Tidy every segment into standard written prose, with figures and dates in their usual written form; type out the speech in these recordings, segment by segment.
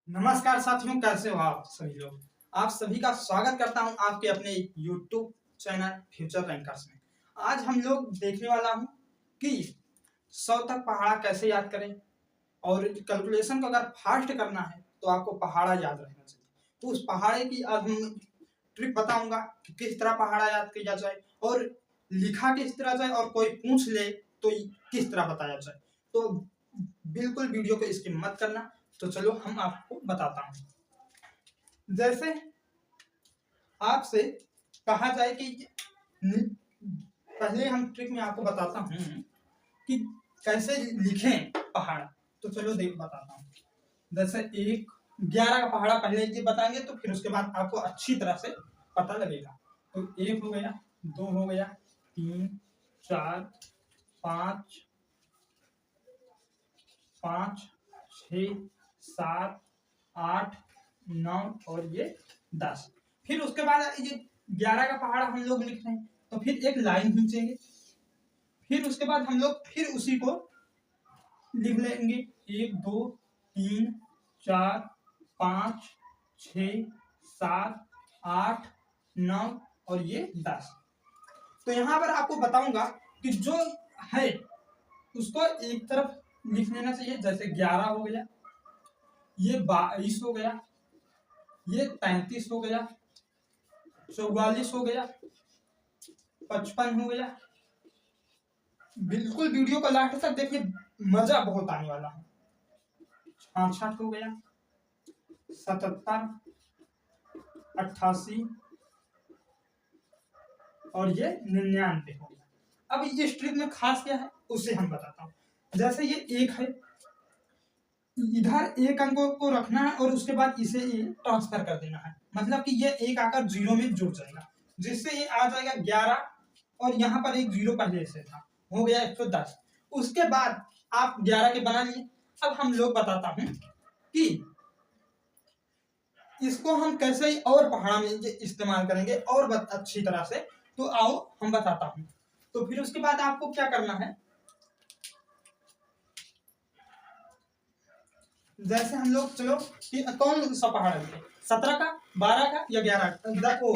नमस्कार साथियों, कैसे हो आप सभी लोग। आप सभी का स्वागत करता हूं आपके अपने YouTube चैनल फ्यूचर रैंकर्स में। आज हम लोग देखने वाला हूं कि 100 तक पहाड़ा कैसे याद करें, और कैलकुलेशन को अगर फास्ट करना है तो आपको पहाड़ा याद रखना चाहिए। तो उस पहाड़े की आज हम ट्रिक बताऊंगा कि किस तरह पहाड़ा याद किया जाए और लिखा किस तरह जाए, और कोई पूछ ले तो किस तरह बताया जाए। तो बिल्कुल वीडियो को स्किप मत करना। तो चलो हम आपको बताता हूं। जैसे आपसे कहा जाए कि पहले हम ट्रिक में आपको बताता हूं कि कैसे लिखें पहाड़ा। तो चलो बताता हूं। जैसे 11 का पहाड़ा पहले ये बताएंगे, तो फिर उसके बाद आपको अच्छी तरह से पता लगेगा। तो 1 हो गया, 2 हो गया, 3, 4, 5, 6, 7, 8, 9 और ये 10। फिर उसके बाद ये 11 का पहाड़ा हम लोग लिख रहे हैं, तो फिर एक लाइन खींचेंगे। फिर उसके बाद हम लोग फिर उसी को लिख लेंगे। 1, 2, 3, 4, 5, 6, 7, 8, 9 और ये 10। तो यहाँ पर आपको बताऊंगा कि जो है उसको एक तरफ लिख लेना चाहिए। जैसे 11 हो गया, ये 22 हो गया, ये 33 हो गया, 44 हो गया, 55 हो गया। बिल्कुल वीडियो को लास्ट तक देखिए, मजा बहुत आने वाला है। 66 हो गया, 77, 88 और ये 99 हो गया। अब ये स्ट्रिक में खास क्या है उसे हम बताता हूँ। जैसे ये 1 है, इधर एक अंकों को रखना है और उसके बाद इसे ट्रांसफर कर देना है। मतलब कि ये 1 आकर 0 में जुड़ जाएगा, जिससे ये आ जाएगा 11 और यहाँ पर एक 0 पहले से था, हो गया 110। उसके बाद आप 11 के बना लिए। अब हम लोग बताता हूं कि इसको हम कैसे और पहाड़ा में इस्तेमाल करेंगे और अच्छी तरह से। तो आओ हम बताता हूं। तो फिर उसके बाद आपको क्या करना है, जैसे हम लोग चलो कि कौन सा पहाड़ है, 17 का, 12 का या 11 को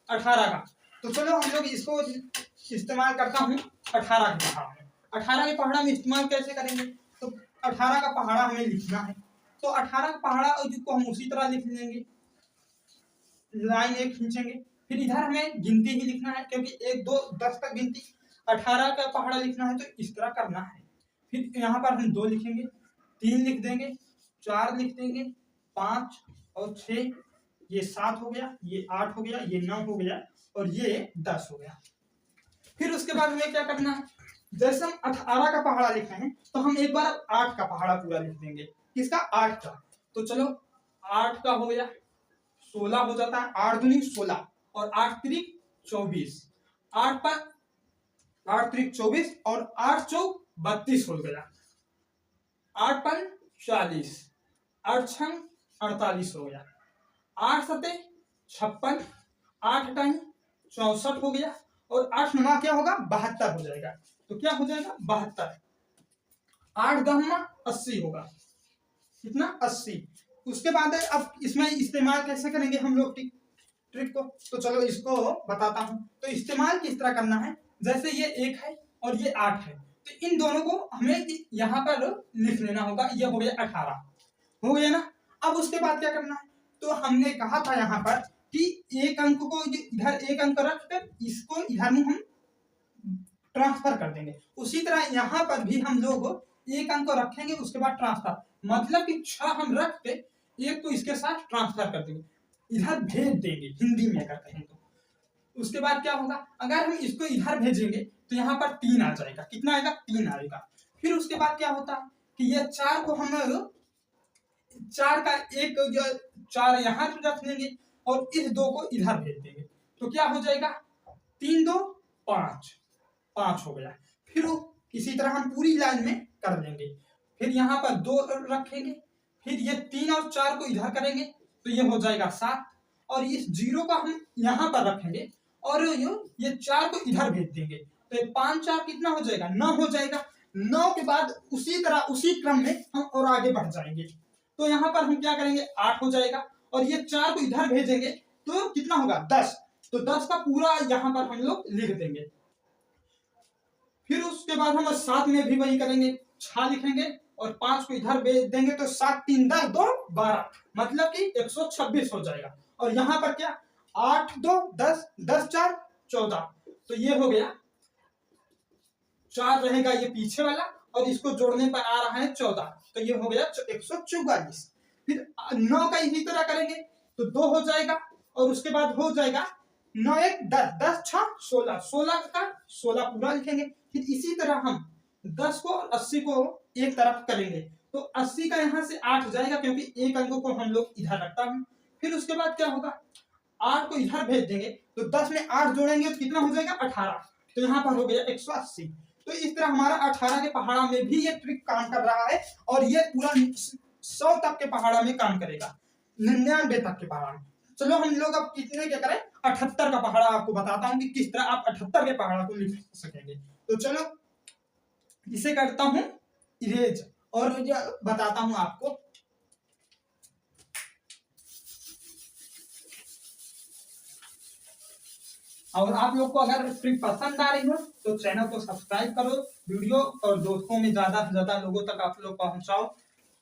18 का। तो चलो हम लोग इसको इस्तेमाल करता हूँ 18 के पहाड़ में। 18 के पहाड़ा में इस्तेमाल कैसे करेंगे, तो 18 का पहाड़ा हमें लिखना है। तो 18 का पहाड़ा को हम उसी तरह लिख लेंगे, लाइन एक खींचेंगे। फिर इधर हमें गिनती ही लिखना है, क्योंकि 1, 2, 10 तक गिनती। 18 का पहाड़ा लिखना है तो इस तरह करना है। फिर यहाँ पर हम 2 लिखेंगे, 3 लिख देंगे, 4 लिख देंगे, 5 और 6, ये 7 हो गया, ये 8 हो गया, ये 9 हो गया और ये 10 हो गया। फिर उसके बाद हमें क्या करना है, जैसे हम 18 का पहाड़ा लिख रहे हैं तो हम एक बार 8 का पहाड़ा पूरा लिख देंगे। किसका, 8 का। तो चलो 8 का हो गया, 16 हो जाता है, 8 दूनी 16 और 8 त्रिक 24, 8 त्रिक 24 और 8 चौक 32 हो गया, 8 पन 40, 8 छंग 48 हो गया, 8 सते 56, 8 अठाई 64 हो गया और 8 9 क्या होगा, 72 हो जाएगा। तो क्या हो जाएगा, 72। 8 गहमा 80 होगा, कितना, 80। उसके बाद अब इसमें इस्तेमाल कैसे करेंगे हम लोग ट्रिक को, तो चलो इसको बताता हूं। तो इस्तेमाल किस तरह करना है, जैसे ये 1 है और ये 8 है, तो इन दोनों को हमें यहाँ पर लिख लेना होगा। ये हो गया 18, हो गया ना। अब उसके बाद क्या करना है, तो हमने कहा था यहाँ पर कि एक अंक को इधर एक अंक रखकर इसको इधर में हम ट्रांसफर कर देंगे। उसी तरह यहाँ पर भी हम लोग एक अंक को रखेंगे, उसके बाद ट्रांसफर, मतलब कि 6 हम रख के एक को इसके साथ ट्रांसफर कर देंगे, इधर भेज देंगे हिंदी में अगर कहें तो। उसके बाद क्या होगा, अगर हम इसको इधर भेजेंगे तो यहाँ पर 3 आ जाएगा, कितना आएगा, 3 आएगा। फिर उसके बाद क्या होता है कि ये 4 को हम 4 का एक 4 यहाँ रख लेंगे और इस 2 को इधर भेज देंगे। तो क्या हो जाएगा, 3 2 5, 5 हो गया। फिर इसी तरह हम पूरी लाइन में कर लेंगे। फिर यहाँ पर 2 रखेंगे, फिर ये 3 और 4 को इधर करेंगे तो ये हो जाएगा 7, और इस 0 को हम यहाँ पर रखेंगे और ये 4 को इधर भेज देंगे। तो ये 5 4 कितना हो जाएगा, 9 हो जाएगा। 9 के बाद उसी तरह उसी क्रम में हम और आगे बढ़ जाएंगे। तो यहाँ पर हम क्या करेंगे 8 हो जाएगा, और ये 4 को इधर भेजेंगे तो कितना होगा 10। तो 10 का पूरा यहाँ पर हम लोग लिख देंगे। फिर उसके बाद हम 7 में भी वही करेंगे, 6 लिखेंगे और 5 को इधर भेज देंगे तो 7 3 10 2 12, मतलब कि 126 हो जाएगा। और यहाँ पर क्या 8 2 10 10 4 14, तो ये हो गया 4 रहेगा ये पीछे वाला, और इसको जोड़ने पर आ रहा है 14, तो ये हो गया 144। फिर 9 का इसी तरह करेंगे तो 2 हो जाएगा, और उसके बाद हो जाएगा 9 1 10 10 6 16, 16 का 16 पूरा लिखेंगे। फिर इसी तरह हम 10 को और 80 को एक तरफ करेंगे, तो 80 का यहाँ से 8 जाएगा क्योंकि एक अंक को हम लोग इधर रखता हूं। फिर उसके बाद क्या होगा 8 को इधर भेज देंगे, तो 10 में 8 जोड़ेंगे तो कितना हो जाएगा 18, तो यहाँ पर हो गया 180। तो इस तरह हमारा 18 के पहाड़ा में भी ये ट्रिक काम कर रहा है, और ये पूरा 100 तक के पहाड़ा में काम करेगा, 99 तक के पहाड़ा में। चलो हम लोग अब कितने क्या करें 78 का पहाड़ा आपको बताता हूं कि किस तरह आप 78 के पहाड़ा को लिख सकेंगे। तो चलो इसे करता हूं इरेज और बताता हूं आपको। और आप लोग को अगर ट्रिक पसंद आ रही हो तो चैनल को सब्सक्राइब करो, वीडियो और दोस्तों में ज्यादा से ज्यादा लोगों तक आप लोग पहुंचाओ।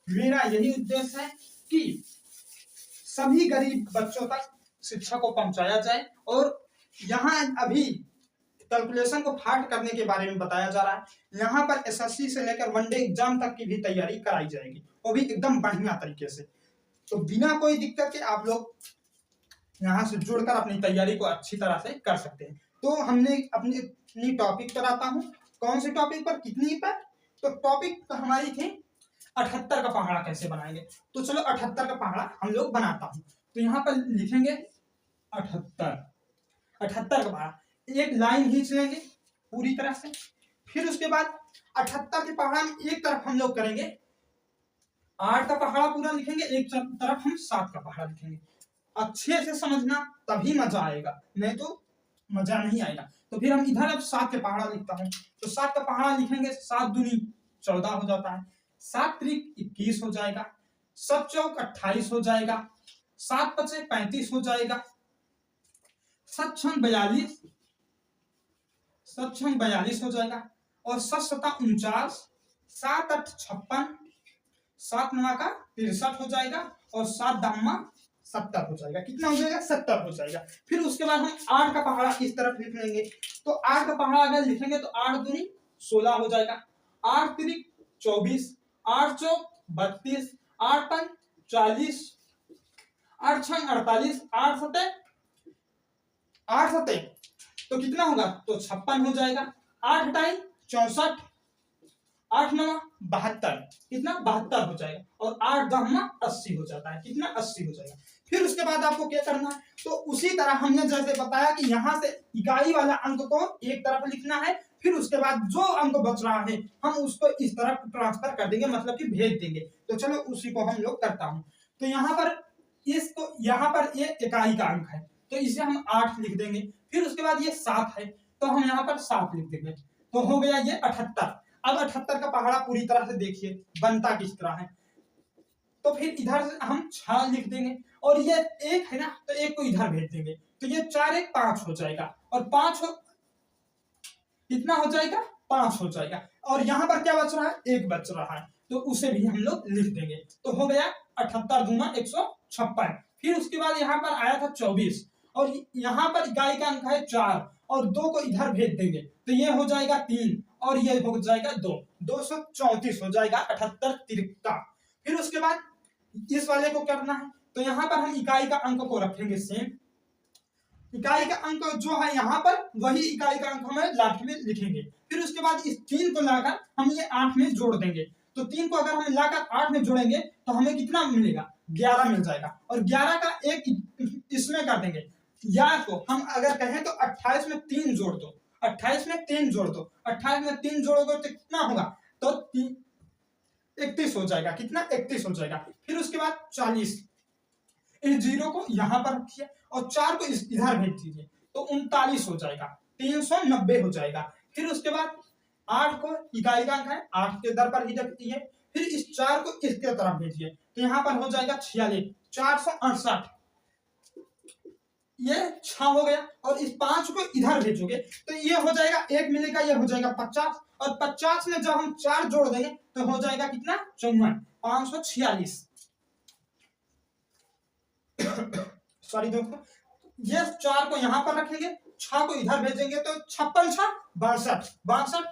मेरा यही उद्देश्य है कि सभी गरीब बच्चों तक शिक्षा को पहुंचाया जाए। और यहाँ अभी कैलकुलेशन को फाट करने के बारे में बताया जा रहा है। यहाँ पर एसएससी से लेकर वनडे एग्जाम तक की भी तैयारी कराई जाएगी, वो भी एकदम बढ़िया तरीके से। तो बिना कोई दिक्कत के आप लोग यहाँ से जुड़कर अपनी तैयारी को अच्छी तरह से कर सकते हैं। तो हमने अपनी टॉपिक पर आता हूँ, कौन से टॉपिक पर, कितनी पर, तो टॉपिक हमारी थी 78 का पहाड़ा कैसे बनाएंगे। तो चलो 78 का पहाड़ा हम लोग बनाता हूँ। तो यहाँ पर लिखेंगे 78 का पहाड़ा, एक लाइन खींच लेंगे पूरी तरह से। फिर उसके बाद 78 के पहाड़ा में एक तरफ हम लोग करेंगे 8 का पहाड़ा पूरा लिखेंगे, एक तरफ हम 7 का पहाड़ा लिखेंगे। अच्छे से समझना तभी मजा आएगा, नहीं तो मजा नहीं आएगा। तो फिर हम इधर अब 7 के पहाड़ा लिखता हूँ, तो 7 का पहाड़ा लिखेंगे, 7 दूनी 14 हो जाता है, 7 त्रिक 21 हो जाएगा, 7 चौक 28 हो जाएगा, 7 पचे 35 हो जाएगा, 7 छंग 42, 7 छंग 42 हो जाएगा, और 7 सता 49, 7 8 56, 7 9 का 63 हो जाएगा, और 7 दामा 70 हो जाएगा। कितना हो जाएगा 70 हो जाएगा। फिर उसके बाद हम 8 का पहाड़ा इस तरफ लिख लेंगे, तो 8 का पहाड़ा अगर लिखेंगे तो 8 दूनी 16 हो जाएगा, 8 त्रिक 24, 8 चौक 32, 8 पंच 40, 8 छंग 48, 8 सते तो कितना होगा तो 56 हो जाएगा, 8 टाइम 64, 8 9 72, कितना 72 हो जाएगा, और 8 10 80 हो जाता है, कितना 80 हो जाएगा। फिर उसके बाद आपको क्या करना है, तो उसी तरह हमने जैसे बताया कि यहाँ से इकाई वाला अंक को एक तरफ लिखना है, फिर उसके बाद जो अंक बच रहा है हम उसको इस तरफ ट्रांसफर कर देंगे, मतलब कि भेज देंगे। तो चलो उसी को हम लोग करता हूँ। तो यहाँ पर इसको, यहाँ पर ये इकाई का अंक है तो इसे हम 8 लिख देंगे। फिर उसके बाद ये 7 है तो हम यहाँ पर 7 लिख देंगे, तो हो गया ये 78। अब 78 का पहाड़ा पूरी तरह से देखिए बनता किस तरह है। तो फिर इधर से हम 6 लिख देंगे, और ये 1 है ना तो 1 को इधर भेज देंगे, तो ये 4 1 5 हो जाएगा, और 5 कितना हो जाएगा 5 हो जाएगा। और यहाँ पर क्या बच रहा है 1 बच रहा है, तो उसे भी हम लोग लिख देंगे। तो हो गया 78 दूना 156। फिर उसके बाद यहाँ पर आया था 24, और यहाँ पर इकाई का अंक है 4, और 2 को इधर भेज देंगे तो ये हो जाएगा 3, और ये हो जाएगा 2, 234 हो जाएगा 78 तिरका। फिर उसके बाद इस वाले को करना है, तो यहाँ पर हम इकाई का अंक को रखेंगे सेम, इकाई का अंक जो है यहाँ पर वही इकाई का अंक हमें लास्ट में लिखेंगे। फिर उसके बाद इस 3 को लाकर हम ये 8 में जोड़ देंगे, तो 3 को अगर हम लाकर 8 में जोड़ेंगे तो हमें कितना मिलेगा 11 मिल जाएगा, और 11 का एक इसमें कर देंगे, या तो हम अगर कहें तो 28 में 3 जोड़ दो, 28 में 3 जोड़ दो, 28 में 3 जोड़ोगे तो कितना होगा तो 31 हो जाएगा, कितना 31 हो जाएगा। फिर उसके बाद 40, इस 0 को यहाँ पर रखिए और 4 को इधर भेज दीजिए, तो 39 हो जाएगा, 390 हो जाएगा। फिर उसके बाद 8 को इकाई का अंक है 8 के दर पर ही रख दिए, फिर इस 4 को इसके तरफ भेजिए, तो यहाँ पर हो जाएगा 46, 468, ये 6 हो गया। और इस 5 को इधर भेजोगे तो ये हो जाएगा 1 मिलेगा, ये हो जाएगा 50, और 50 में जब हम 4 जोड़ देंगे तो हो जाएगा कितना, 54, 546। सॉरी दोस्तों, ये 4 को यहाँ पर रखेंगे, 6 को इधर भेजेंगे तो 56 6 62, 62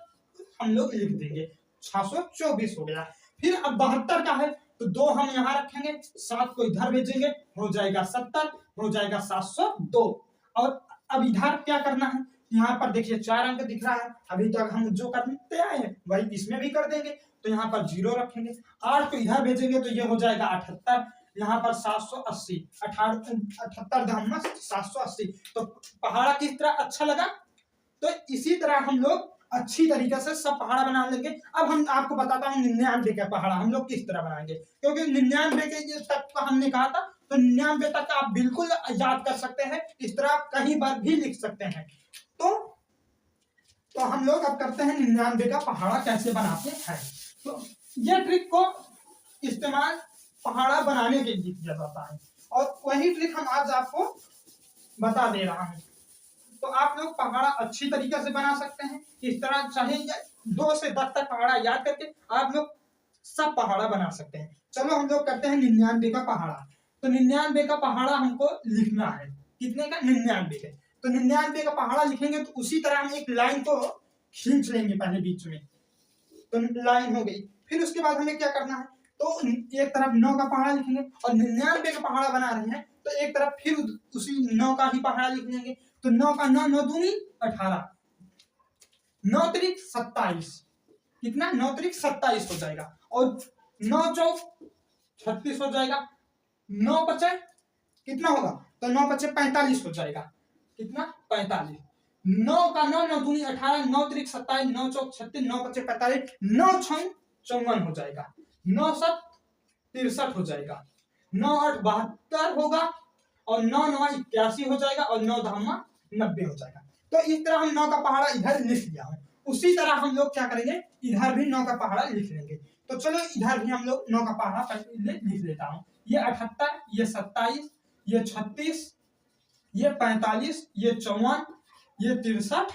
हम लोग लिख देंगे, 624 हो गया। फिर अब 72 का है तो 2 हम यहाँ रखेंगे, 7 को इधर भेजेंगे, हो जाएगा 70, हो जाएगा 702। और अब इधर क्या करना है, यहाँ पर देखिए 4 अंक दिख रहा है, अभी तक हम जो करते आए हैं वही इसमें भी कर देंगे, तो यहाँ पर 0 रखेंगे, 8 को इधर भेजेंगे तो ये हो जाएगा 78, यहाँ पर 780, 78 780। तो पहाड़ा किस तरह अच्छा लगा, तो इसी तरह हम लोग अच्छी तरीके से सब पहाड़ा बना लेंगे। अब हम आपको बताता हूँ 99 का पहाड़ा हम लोग किस तरह बनाएंगे, क्योंकि 99 के तक का हमने कहा था, तो 99 तक आप बिल्कुल याद कर सकते हैं, इस तरह आप कहीं बार भी लिख सकते हैं। तो हम लोग अब करते हैं 99 का पहाड़ा कैसे बनाते हैं। तो ये ट्रिक को इस्तेमाल पहाड़ा बनाने के लिए किया जाता है, और वही ट्रिक हम आज आपको बता दे रहा हूँ। तो आप लोग पहाड़ा अच्छी तरीके से बना सकते हैं, इस तरह चाहे 2 से 10 तक पहाड़ा याद करके आप लोग सब पहाड़ा बना सकते हैं। चलो हम लोग करते हैं 99 का पहाड़ा। तो 99 का पहाड़ा हमको लिखना है, कितने का, 99 का। तो 99 का पहाड़ा लिखेंगे तो उसी तरह हम एक लाइन को खींच लेंगे पहले बीच में, तो लाइन हो गई। फिर उसके बाद हमें क्या करना है, तो एक तरफ 9 का पहाड़ा लिखेंगे, और 99 का पहाड़ा बना रहे हैं तो एक तरफ फिर उसी 9 का ही पहाड़ा लिख लेंगे। तो 9 का 9, 9 दूनी 18, 9 त्रिक 27, कितना, 9 त्रिक 27 हो जाएगा, और 9 चौक 36 हो जाएगा, 9 पचे कितना होगा, तो 9 पचे 45 हो जाएगा, कितना, 45। 9 का 9, 9 दूनी 18, 9 त्रिक 27, 9 चौक 36, 9 पचे 45, 9 छंग 54 हो जाएगा, 9 7 63 हो जाएगा, 9 8 72 होगा, और 9 9 81 हो जाएगा, और 9 धामा 90 हो जाएगा। तो इस तरह हम 9 का पहाड़ा इधर लिख लिया है, उसी तरह हम लोग क्या करेंगे, इधर भी 9 का पहाड़ा लिख लेंगे। तो चलो इधर भी हम लोग 9 का पहाड़ा लिख लेता हूँ। ये 78, ये 27, ये 36, ये 45, ये 54, ये 63,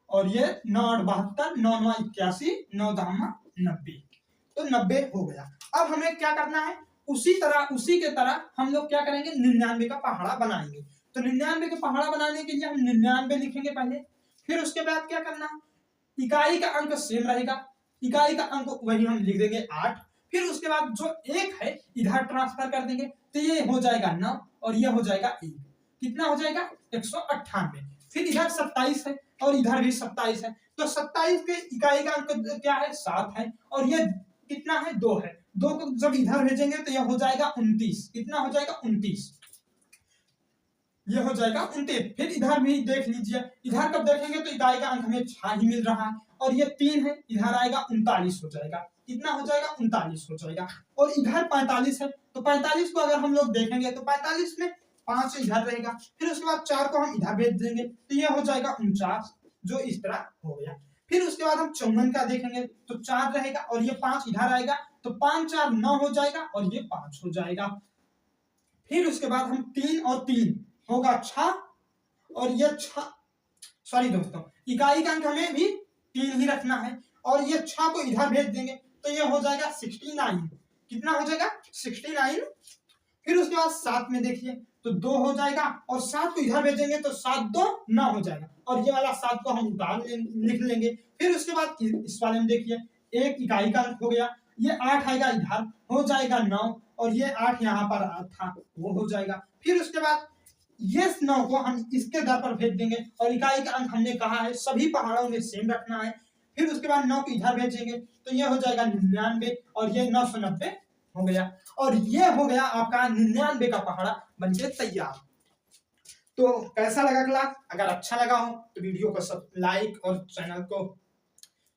और ये 9 8 72, 9 9 81, 9 धामा 90, तो 90 हो गया। अब हमें क्या करना है, उसी के तरह हम लोग क्या करेंगे, 99 का पहाड़ा बनाएंगे। तो 99 का पहाड़ा बनाने के लिए हम 99 लिखेंगे पहले, फिर उसके बाद क्या करना है, इकाई का अंक सेम रहेगा, इकाई का अंक वही हम लिख देंगे 8, फिर उसके बाद जो 1 है इधर ट्रांसफर कर देंगे, तो ये हो जाएगा 9, और ये हो जाएगा 1, कितना हो जाएगा, 198। फिर इधर 27 है और इधर भी 27 है, तो 27 के इकाई का अंक क्या है, 7 है, और ये कितना है, 2 है, 2 को जब इधर भेजेंगे तो यह हो जाएगा 29, कितना हो जाएगा, 29, ये हो जाएगा 29। फिर इधर भी देख लीजिए, इधर कब देखेंगे तो इकाई का अंक हमें 6 ही मिल रहा है, और ये 3 है, इधर आएगा 39 हो जाएगा, कितना हो जाएगा, 39 हो जाएगा, और इधर 45 है, तो 45 को अगर हम लोग देखेंगे तो 45 में 5 इधर रहेगा, फिर उसके बाद 4 को हम इधर भेज देंगे, तो ये हो जाएगा 49, जो इस तरह हो गया। फिर उसके बाद हम 54 का देखेंगे तो 4 रहेगा, और ये 5 इधर आएगा, तो 5 4 9 हो जाएगा, और ये 5 हो जाएगा। फिर उसके बाद हम 3 और 3 होगा 6, और ये 6, सॉरी दोस्तों, इकाई का अंक हमें भी 3 ही रखना है, और ये 6 को इधर भेज देंगे तो ये हो जाएगा 69, कितना हो जाएगा, 69। फिर उसके बाद 7 में देखिए तो 2 हो जाएगा, और 7 को इधर भेजेंगे तो 7 2 9 हो जाएगा, और ये वाला 7 को हम उतार लिख लेंगे। फिर उसके बाद इस वाले में देखिए 1 इकाई का अंक हो गया, ये 8 आएगा, इधर हो जाएगा 9, और ये 8 यहाँ पर था वो हो जाएगा। फिर उसके बाद ये 9 को हम इसके दर पर भेज देंगे, और इकाई का अंक हमने कहा है सभी पहाड़ों में सेम रखना है। फिर उसके बाद 9 को इधर भेजेंगे तो ये हो जाएगा 99, और ये 990 हो गया, और ये हो गया आपका 99 का पहाड़ा बनके तैयार। तो कैसा लगा क्लास, अगर अच्छा लगा हो तो वीडियो को सब लाइक और चैनल को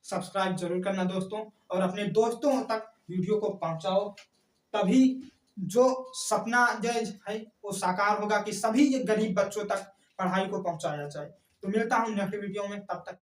सब्सक्राइब जरूर करना दोस्तों, और अपने दोस्तों तक वीडियो को पहुंचाओ, तभी जो सपना जय है वो साकार होगा कि सभी ये गरीब बच्चों तक पढ़ाई को पहुंचाया जाए। तो मिलता हूं नेक्स्ट वीडियो में, तब तक